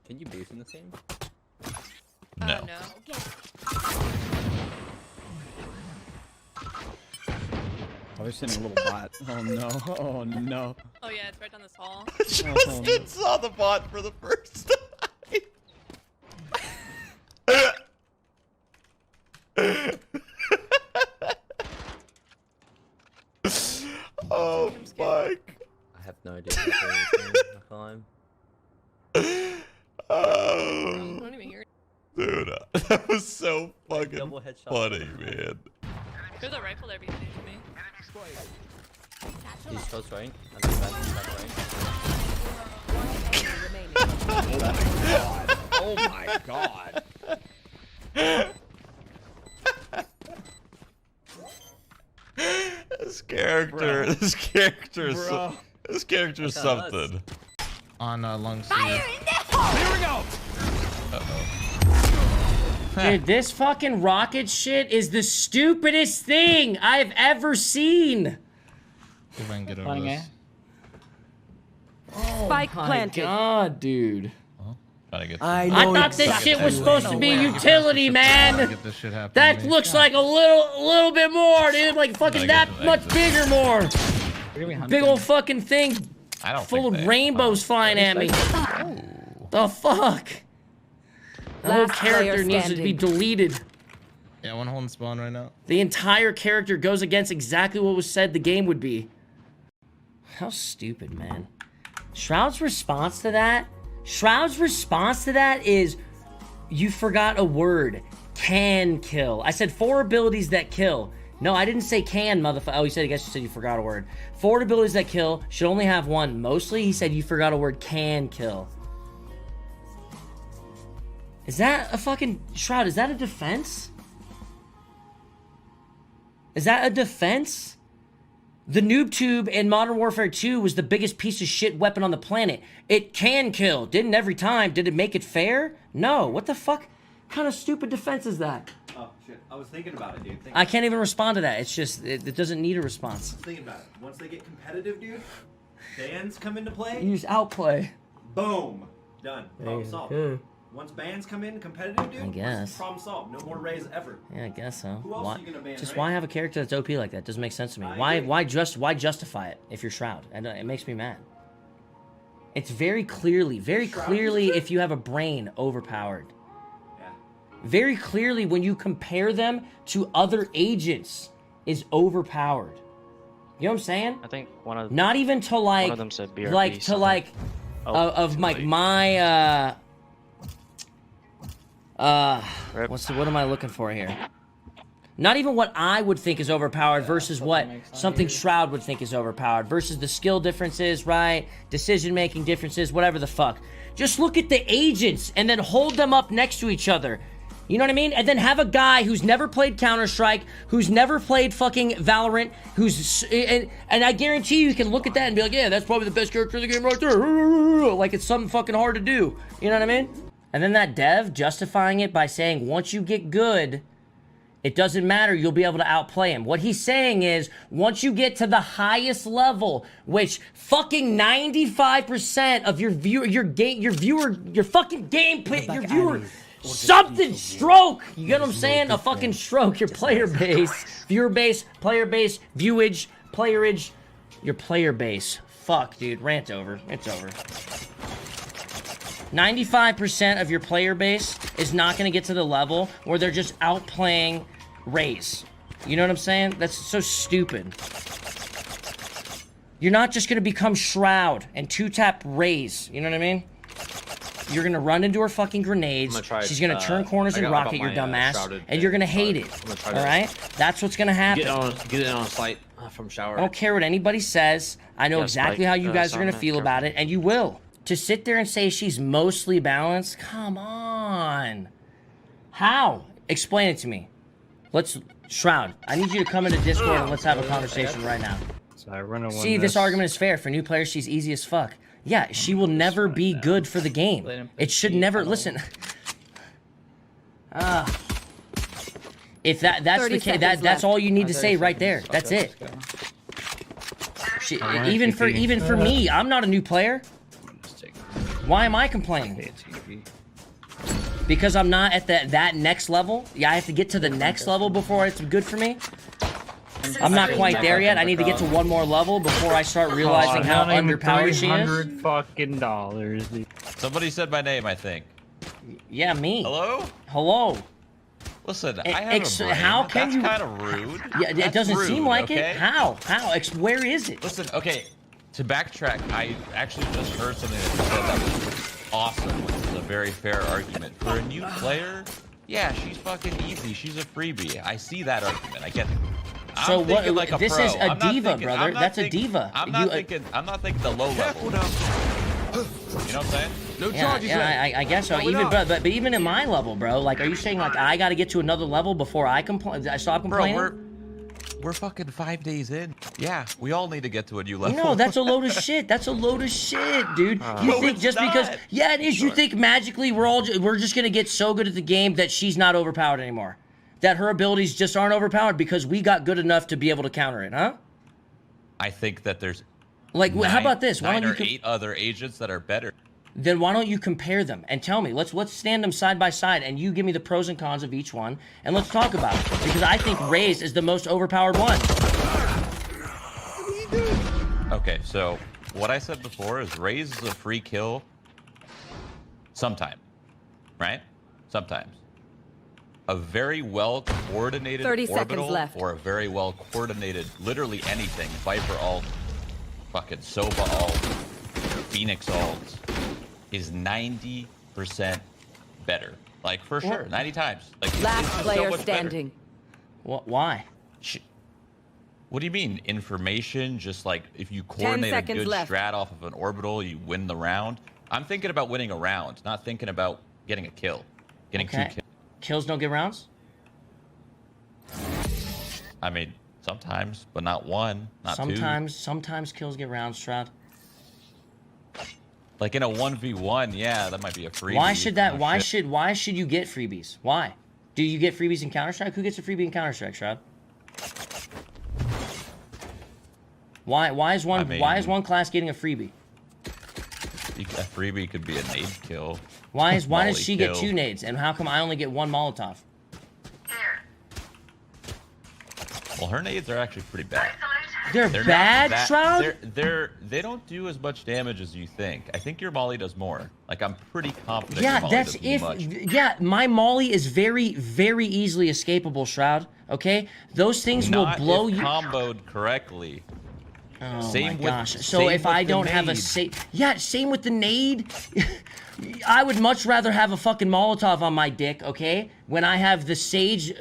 Can you boost in the same? No. No. Oh, they're sending a little bot. Oh no. Oh no. Oh yeah, it's right down this hall. Justin saw the bot for the first time. Oh, fuck. I have no idea what the time. I Oh, don't even hear it. dude, that was so fucking Double headshot. funny, man. There's a rifle there behind me. He's close right. And then back right. Oh my god. This character is something. On lung C. Here we go. Dude, this fucking rocket shit is the stupidest thing I've ever seen. See if I can get over this. Spike planted. God, dude. Gotta get I thought this shit was supposed to be utility, man. Get this shit happening That to me. looks like a little bit more, dude. Like fucking that much bigger more. Big old fucking thing I don't full think of they- rainbows flying at me. The fuck? The whole Last character player needs to be standing. deleted. Yeah, one holding spawn right now. The entire character goes against exactly what was said the game would be. How stupid, man. Shroud's response to that is, you forgot a word. Can kill. I said 4 abilities that kill. No, I didn't say can, motherfucker. Oh, he said, I guess you said you forgot a word. 4 abilities that kill should only have 1. Mostly, he said you forgot a word, can kill. Is that a fucking... Shroud, is that a defense? Is that a defense? The noob tube in Modern Warfare 2 was the biggest piece of shit weapon on the planet. It can kill. Didn't every time. Did it make it fair? No. What the fuck? What kind of stupid defense is that? Oh shit! I was thinking about it, dude. I can't even respond to that. It's just, it doesn't need a response. Thinking about it. Once they get competitive, dude, bans come into play. You just outplay. Boom, done. Problem solved. Okay. Once bans come in competitive, dude, I guess. problem solved. No more Raze ever. Yeah, I guess so. Who else Why, are you gonna ban, just right? why have a character that's OP like that? Doesn't make sense to me. I Why agree. why justify it if you're Shroud? And it makes me mad. It's very clearly if you have a brain, overpowered. Yeah. Very clearly when you compare them to other agents is overpowered. You know what I'm saying? I think one of Not even to like one of them said BRB. like to something. like Oh, of too like late. my Rip. what am I looking for here? Not even what I would think is overpowered versus what something Shroud would think is overpowered versus the skill differences, right? Decision-making differences, whatever the fuck. Just look at the agents and then hold them up next to each other. You know what I mean? And then have a guy who's never played Counter-Strike, who's never played fucking Valorant, who's... And I guarantee you can look at that and be like, yeah, that's probably the best character in the game right there. Like it's something fucking hard to do. You know what I mean? And then that dev justifying it by saying, once you get good, it doesn't matter, you'll be able to outplay him. What he's saying is, once you get to the highest level, which fucking 95% of your fucking gameplay, your viewer, something stroke! You get what I'm saying? A fucking stroke, your player base, viewer base, player base, viewage, playerage, your player base. Fuck, dude, rant over. It's over. 95% of your player base is not going to get to the level where they're just outplaying Raze. You know what I'm saying? That's so stupid. You're not just going to become Shroud and two-tap Raze. You know what I mean? You're going to run into her fucking grenades. She's going to turn corners and rocket your dumbass. And you're going to hate it. Alright? That's what's going to happen. Get it on a site from shower. I don't care what anybody says. I know Yeah, exactly Spike, how you guys are going to Summit, feel about it, and you will. To sit there and say she's mostly balanced? Come on. How? Explain it to me. Let's... Shroud, I need you to come into Discord and let's have a conversation right now. So I run a one. See, this argument is fair. For new players, she's easy as fuck. Yeah, she will never be good for the game. It should never... Listen. If that's the case, that's all you need to say right there. That's it. Even for me, I'm not a new player. Why am I complaining? Because I'm not at that next level? Yeah, I have to get to the next level before it's good for me? I'm not quite there yet. I need to get to one more level before I start realizing how underpowered she is. $300 fucking dollars, dude. Somebody said my name, I think. Yeah, me. Hello? Hello. Listen, I have a brain. How can you? That's kind of rude. Yeah, it That's doesn't rude, seem like okay? it. How? Where is it? Listen, okay, to backtrack, I actually just heard something that you said that was awesome, which is a very fair argument. For a new player, yeah, she's fucking easy. She's a freebie. I see that argument. I get it. So I'm thinking what? like a This pro. is a I'm not diva, thinking- brother. I'm not That's a thinking- diva. I'm not thinking the low level. You know what I'm saying? No Yeah, charges left. I guess so. Even, but even in my level, bro. Like, are you saying like I got to get to another level before I stop complaining? Bro, we're fucking 5 days in. Yeah, we all need to get to a new level. No, that's a load of shit. That's a load of shit, dude. You No, think it's just not. because? Yeah, it is. You think magically we're just gonna get so good at the game that she's not overpowered anymore? That her abilities just aren't overpowered because we got good enough to be able to counter it, huh? I think that there's Like, how about this? Why nine don't or you? 8 other agents that are better. Then why don't you compare them and tell me? Let's stand them side by side and you give me the pros and cons of each one and let's talk about it because I think Raze is the most overpowered one. Okay, so what I said before is Raze is a free kill sometime, right? Sometimes. A very well coordinated 30 seconds orbital left. or a very well coordinated literally anything, Viper ult, fucking Sova ult, Phoenix ult, is 90% better. Like, for sure, 90 times. Like, it's Last just so player much standing. Why? What do you mean, information? Just like, if you coordinate a seconds good left. strat off of an orbital, you win the round? I'm thinking about winning a round, not thinking about getting a kill. Getting 2 kills. Kills don't get rounds? I mean, sometimes, but not one, not Sometimes kills get rounds, Shroud. Like in a 1v1, yeah, that might be a freebie. Why should that? No Why shit. should you get freebies? Why? Do you get freebies in Counter-Strike? Who gets a freebie in Counter-Strike, Shroud? Why is one class getting a freebie? A freebie could be a nade kill. Why does Molly she get kill. 2 nades and how come I only get 1 Molotov? Well, her nades are actually pretty bad. They're not bad, that- Shroud? They don't do as much damage as you think. I think your Molly does more. Like, I'm pretty confident your Yeah, Molly that's does if. much. Yeah, my Molly is very, very easily escapable, Shroud. Okay, those things will Not blow if you. comboed correctly. Oh Same my with- gosh! So same if with I the don't have a nade. same with the nade. I would much rather have a fucking Molotov on my dick, okay? When I have the Sage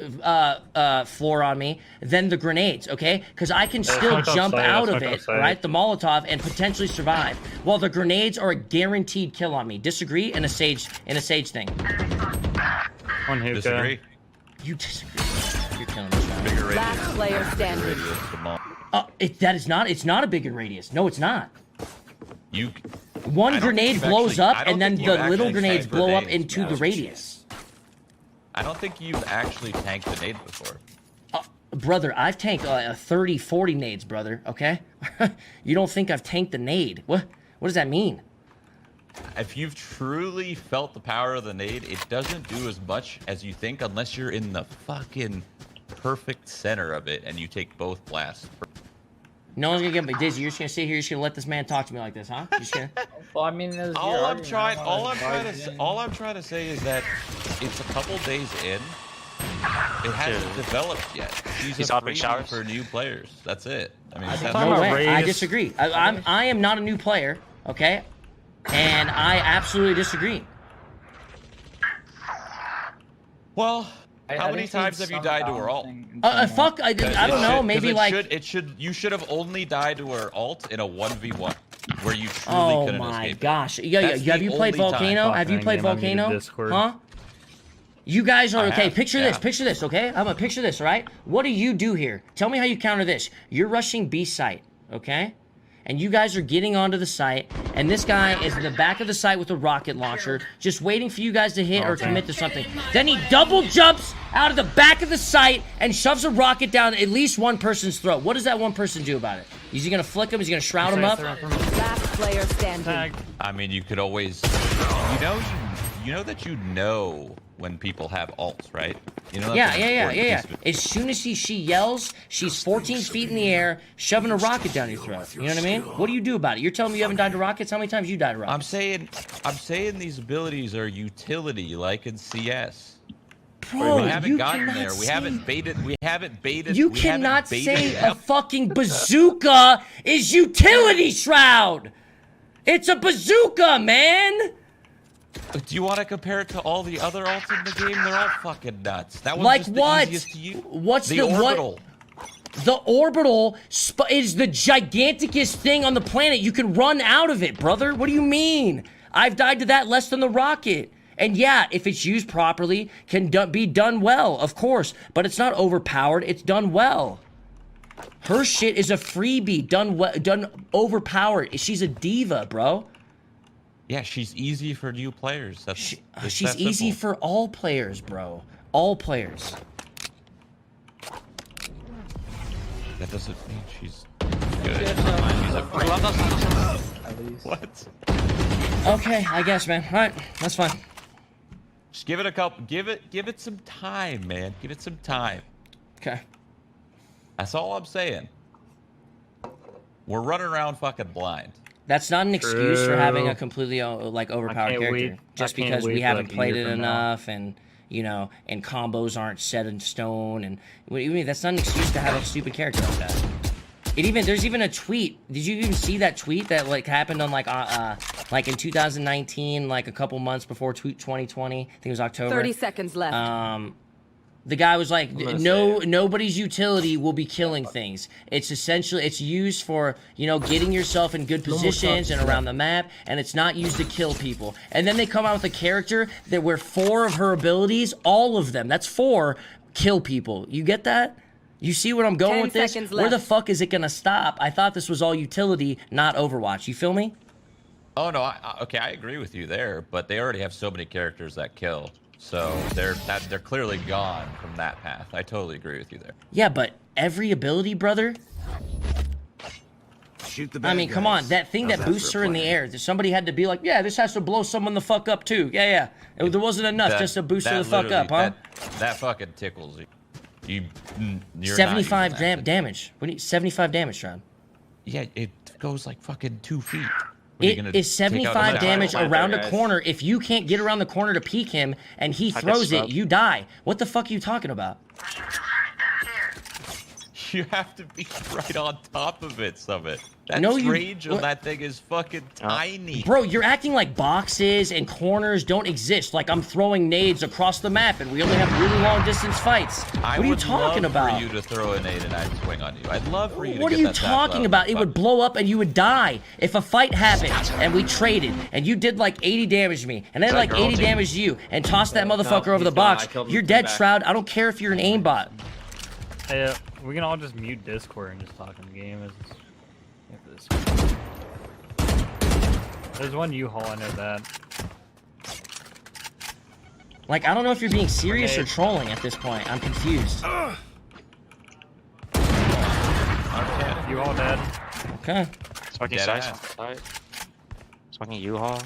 floor on me than the grenades, okay? Because I can still jump out of it, right? The Molotov and potentially survive, while the grenades are a guaranteed kill on me. Disagree? In a Sage thing. One hookah. Disagree? You disagree? You're killing me, Shroud. Bigger radius. Last player standing. Radius, come on. It's not a bigger radius. No, it's not. You. One I don't grenade think you've blows actually- I up, don't and then think you've the little actually grenades tanked blow up grenades, into man. the radius. I don't think you've actually tanked a nade before. Brother, I've tanked 30, 40 nades, brother, okay? You don't think I've tanked the nade. What does that mean? If you've truly felt the power of the nade, it doesn't do as much as you think unless you're in the fucking perfect center of it and you take both blasts. No one's gonna get me dizzy. You're just gonna sit here. You're just gonna let this man talk to me like this, huh? You're just gonna... Well, I mean, there's All I'm trying to say is that it's a couple days in. It hasn't developed yet. She's a freebie for new players. That's it. I mean, that's No way. I disagree. I am not a new player, okay? And I absolutely disagree. well. How many times have you died to her ult? Fuck. I don't know. Maybe like. You should have only died to her ult in a 1v1 where you truly Oh couldn't my escape. gosh. Yeah. That's Have the you played only time. Volcano? Have you played Volcano? Huh? You guys are I okay. have, Picture yeah. this. Picture this. Okay. I'm gonna picture this. All right. What do you do here? Tell me how you counter this. You're rushing B site. Okay. and you guys are getting onto the site, and this guy is in the back of the site with a rocket launcher, just waiting for you guys to hit or commit to something. Then he double jumps out of the back of the site and shoves a rocket down at least one person's throat. What does that one person do about it? Is he gonna flick him? Is he gonna shroud him up? Last player standing. I mean, you could always, you know that you know when people have ults, right? You know. That's an important piece of it. As soon as she yells, she's 14 feet in the air, shoving a rocket down your throat. You know what I mean? What do you do about it? You're telling me you haven't died to rockets? How many times you died to rockets? I'm saying these abilities are utility, like in CS. Bro, we haven't you gotten cannot there. We say- haven't baited. You cannot say a fucking bazooka is utility, Shroud. It's a bazooka, man. Do you want to compare it to all the other ults in the game? They're all fucking nuts. That was Like just what? the easiest to use. What's the orbital? The orbital is the giganticest thing on the planet. You can run out of it, brother. What do you mean? I've died to that less than the rocket. And yeah, if it's used properly, can be done well, of course. But it's not overpowered. It's done well. Her shit is a freebie, done overpowered. She's a diva, bro. Yeah, she's easy for new players. She's easy for all players, bro. All players. That doesn't mean she's good. What? Okay, I guess, man. All right, that's fine. Just give it a couple. Give it some time, man. Give it some time. Okay. That's all I'm saying. We're running around fucking blind. That's not an excuse for having a completely like overpowered character. Just because we haven't played it enough, and you know, and combos aren't set in stone, and that's not an excuse to have a stupid character like that. There's even a tweet. Did you even see that tweet that like happened on like in 2019, like a couple months before 2020? I think it was October. 30 seconds left. The guy was like, nobody's utility will be killing things. It's essentially, it's used for, you know, getting yourself in good positions and around the map, and it's not used to kill people. And then they come out with a character that where 4 of her abilities, all of them, that's 4, kill people. You get that? You see where I'm going with this? Where the fuck is it gonna stop? I thought this was all utility, not Overwatch. You feel me? Oh no, okay, I agree with you there, but they already have so many characters that kill. So they're clearly gone from that path. I totally agree with you there. Yeah, but every ability, brother. Shoot the bad I mean, come on, that thing that boosts her in the air. Somebody had to be like, yeah, this has to blow someone the fuck up too. Yeah. There wasn't enough just to boost her the fuck up, huh? That fucking tickles you. You're 75 damage. What do you 75 damage, Shroud? Yeah, it goes like fucking 2 feet. It is 75 damage around a corner. If you can't get around the corner to peek him and he throws it, you die. What the fuck are you talking about? You have to be right on top of it, Summit. That range on that thing is fucking tiny. Bro, you're acting like boxes and corners don't exist. Like I'm throwing nades across the map and we only have really long distance fights. What are you talking about? I would love for you to throw a nade and I'd swing on you. I'd love for you to What are you talking about? It would blow up and you would die. If a fight happened and we traded and you did like 80 damage to me and then like 80 damage to you and tossed that motherfucker over the box, you're dead, Shroud. I don't care if you're an aimbot. Hey, we can all just mute Discord and just talk in the game. There's one U-Haul, I know that. Like, I don't know if you're being serious or trolling at this point. I'm confused. U-Haul dead. Okay. Smoking side. Smoking U-Haul.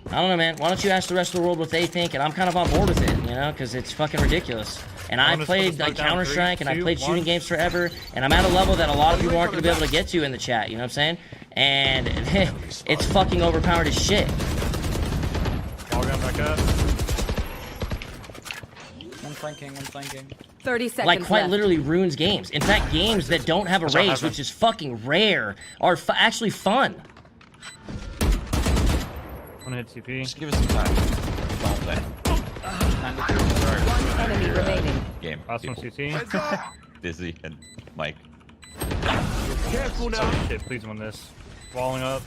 I don't know, man. Why don't you ask the rest of the world what they think, and I'm kind of on board with it, you know, because it's fucking ridiculous. And I played like Counter-Strike, and I played shooting games forever, and I'm at a level that a lot of people aren't going to be able to get to in the chat, you know what I'm saying? And it's fucking overpowered as shit. All gun back up. I'm flanking. 30 seconds Like, quite left. literally ruins games. In fact, games that don't have a Raze, which is fucking rare, are actually fun. One hit CP. Just give us some time. That's all I'm saying. One enemy remaining. Game. Last one people. CT. Dizzy and Mike. Careful now. Oh shit, please win this. Walling up.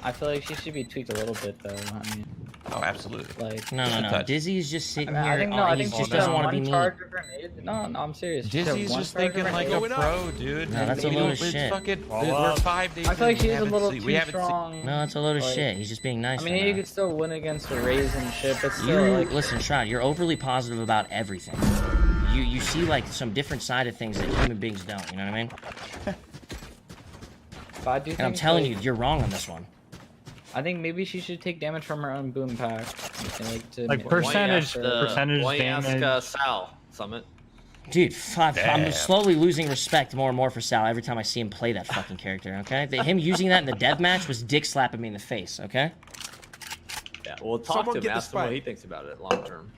I feel like she should be tweaked a little bit though. I mean, Oh, absolutely. Like, No. Touch. Dizzy's just sitting here. I think no, I he think just she doesn't said want to be one mean. charge of grenade. No, I'm serious. She said Dizzy's one just charge of thinking like a grenade. pro, dude. No, that's a We load don't- of it's shit. Fucking, Well, we're 5 days. I feel like in, she's we a haven't little seen- too we haven't seen- strong. No, it's a load of Like, shit. He's just being nice. I mean, right you now. could still win against a Raze and shit, but You still, like, listen, Shroud. You're overly positive about everything. You see like some different side of things that human beings don't. You know what I mean? but I do And I'm think, telling like, you, you're wrong on this one. I think maybe she should take damage from her own boom pack. And, like, to Like, make- percentage- percentage why you ask, damage. Sal, Summit? Dude, I'm Damn. slowly losing respect more and more for Sal every time I see him play that fucking character, okay? Him using that in the dev match was dick slapping me in the face, okay? Yeah, well, talk to him. Ask him what he thinks about it long term.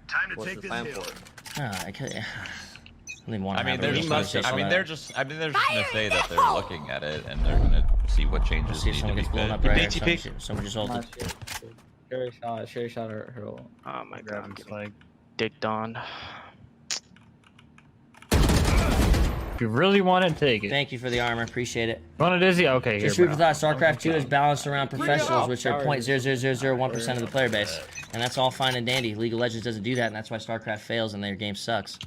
Time to What's take the this plan hill. for it? I don't even want I to mean, have they're a just. conversation I mean, about they're it. just. I mean, they're just gonna say that they're looking at it and they're gonna see what changes See if need to someone be gets blown fit. up right BT here. pick. Someone just Nah, ulted. Sherry shot her ult. Oh my god, I'm It's getting like, dicked on. if you really want to take it. Thank you for the armor, appreciate it. You want a Dizzy? Okay, here, Just food bro. for thought, StarCraft 2 is balanced around professionals, which are 0.00001% of the player base. And that's all fine and dandy. League of Legends doesn't do that, and that's why StarCraft fails and their game sucks.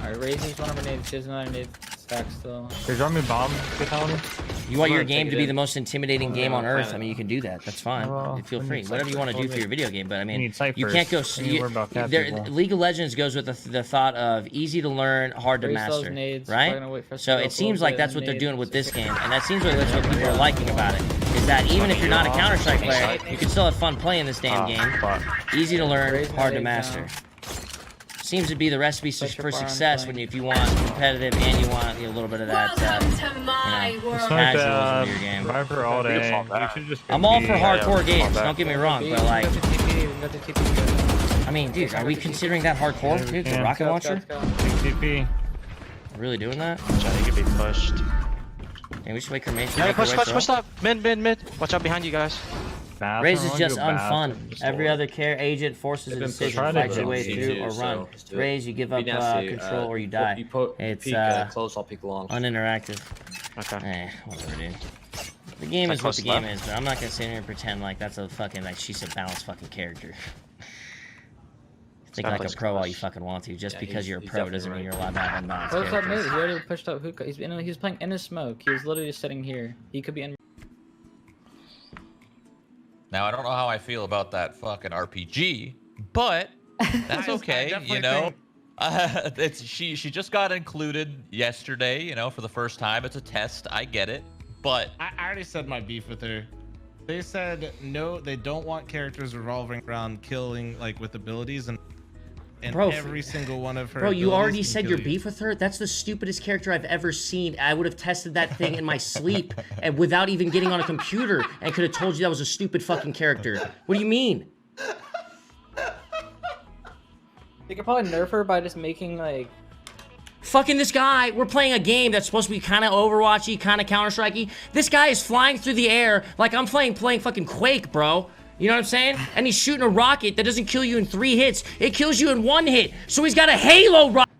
Alright, Raze needs one of her nades. She does not need stack still. Here, drop me a bomb, Fatality. You want your gonna game take to it be in. the most intimidating game on Earth. planet. I mean, you can do that. That's fine. Well, Feel we free. need Whatever you want to do ciphers. for your video game. But I mean, need you ciphers. can't go. We need to worry about cat people. League of Legends goes with the thought of easy to learn, hard to Raze sells master, nades, probably gonna right? wait for us to So go it up a seems little like bit that's and what they're nade doing with this 60. game, and that seems like that's what people are liking about it. Is that even if you're not a Counter-Strike player, you can still have fun playing this damn game. Easy to learn, Raze hard to nades master. down. Seems to be the recipe Push your for bar on success flank. if you want competitive and you want a little bit of that. It's like, casuals in your game. Viper all day. You should just I'm all for be, hardcore games. fall back. Don't get me wrong, but like, We got the TP, we got the TP. I mean, dude, are we considering that hardcore? Yeah, we Dude, the can. rocket launcher? Let's go. Big TP. Really doing that? Johnny could be pushed. And we should wait cremation. Yeah, push up. Mid. Watch out behind you guys. Raze is Bathroom, just go bathroom, unfun. just Every hold. other agent forces a They've been decision, trying to fight your do way it. through or So, run. let's do it. Raze, you give Be up nasty, control or you You die. It's It's close, I'll peek long. uninteractive. Okay. Whatever, dude. The game Like is what the close game is, but I'm not gonna sit here and pretend like that's a fucking like she's a balanced fucking character. Think like a Definitely pro all close. you fucking want to. Just Yeah, because he's- you're a he's pro definitely doesn't mean right. you're allowed to have unbalanced Close up mid. characters. He already pushed up hookah. He was playing in his smoke. He was literally just sitting here. He could be in. Now I don't know how I feel about that fucking RPG, but that's okay. You know, she just got included yesterday. You know, for the first time. It's a test. I get it, but I already said my beef with her. They said no, they don't want characters revolving around killing like with abilities and Bro, every single one of her. Bro, you abilities already can said kill your you. beef with her? That's the stupidest character I've ever seen. I would have tested that thing in my sleep and without even getting on a computer and could have told you that was a stupid fucking character. What do you mean? They could probably nerf her by just making like. Fucking this guy, we're playing a game that's supposed to be kind of Overwatchy, kind of Counter-Strikey. This guy is flying through the air like I'm playing fucking Quake, bro. You know what I'm saying? And he's shooting a rocket that doesn't kill you in 3 hits. It kills you in 1 hit. So he's got a Halo rocket.